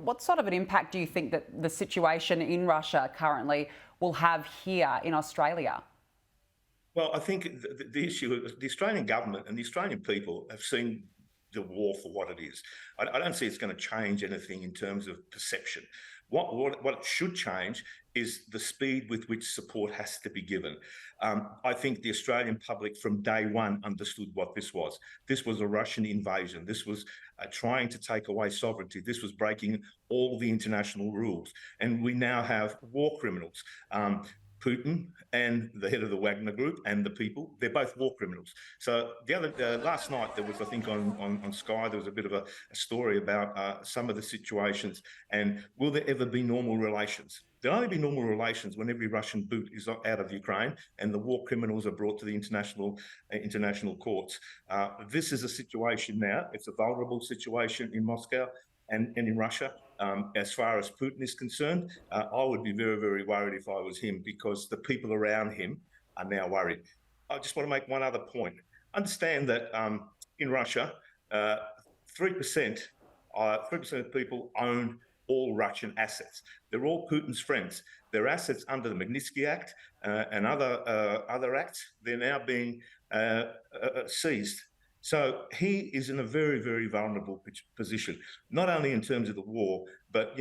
What sort of an impact do you think that the situation in Russia currently will have here in Australia? Well, I think the issue is the Australian government and the Australian people have seen the war for what it is. I don't see it's going to change anything in terms of perception. What should change is the speed with which support has to be given. I think the Australian public from day one understood what this was. This was a Russian invasion. This was trying to take away sovereignty. This was breaking all the international rules. And we now have war criminals. Putin and the head of the Wagner Group and the people, they're both war criminals. So last night there was, I think on Sky, there was a bit of a story about some of the situations and will there ever be normal relations? There'll only be normal relations when every Russian boot is out of Ukraine and the war criminals are brought to the international courts. This is a situation now. It's a vulnerable situation in Moscow and in Russia. As far as Putin is concerned, I would be very, very worried if I was him because the people around him are now worried. I just want to make one other point. Understand that in Russia, 3% of people own all Russian assets. They're all Putin's friends. Their assets under the Magnitsky Act and other acts, they're now being seized. So he is in a very, very vulnerable position, not only in terms of the war, but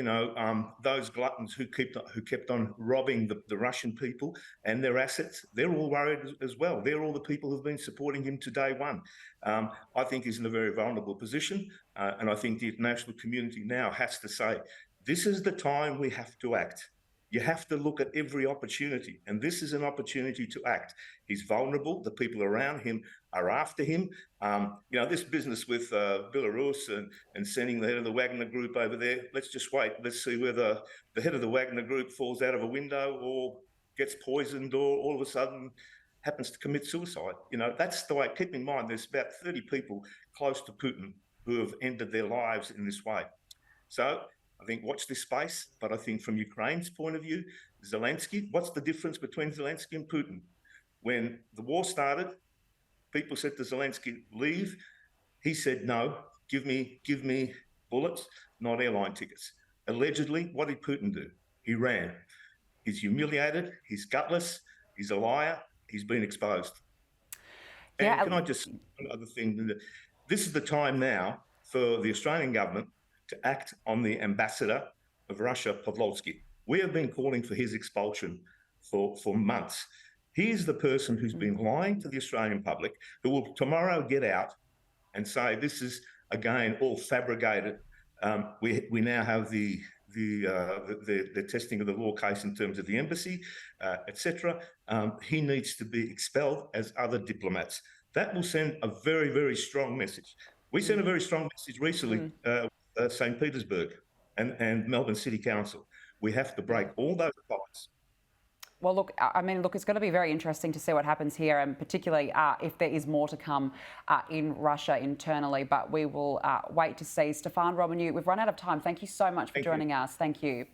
those gluttons who kept on robbing the Russian people and their assets. They're all worried as well. They're all the people who've been supporting him to day one. I think he's in a very vulnerable position, and I think the international community now has to say, this is the time we have to act. You have to look at every opportunity, and this is an opportunity to act. He's vulnerable. The people around him are after him. This business with Belarus and sending the head of the Wagner Group over there, let's just wait. Let's see whether the head of the Wagner Group falls out of a window or gets poisoned or all of a sudden happens to commit suicide. That's the way. Keep in mind, there's about 30 people close to Putin who have ended their lives in this way. So I think watch this space, but I think from Ukraine's point of view, Zelensky, what's the difference between Zelensky and Putin? When the war started, people said to Zelensky, leave. He said, no, give me bullets, not airline tickets. Allegedly, what did Putin do? He ran. He's humiliated, he's gutless, he's a liar, he's been exposed. And can I just, another thing, this is the time now for the Australian government to act on the ambassador of Russia, Podolsky. We have been calling for his expulsion for months. He is the person who's been lying to the Australian public, who will tomorrow get out and say this is, again, all fabricated. We now have the testing of the law case in terms of the embassy, etc. He needs to be expelled as other diplomats. That will send a very, very strong message. We sent a very strong message recently St. Petersburg and Melbourne City Council. We have to break all those ties. Well, look, it's going to be very interesting to see what happens here, and particularly if there is more to come in Russia internally. But we will wait to see. Stefan, Romaniw, we've run out of time. Thank you so much for joining us. Thank you.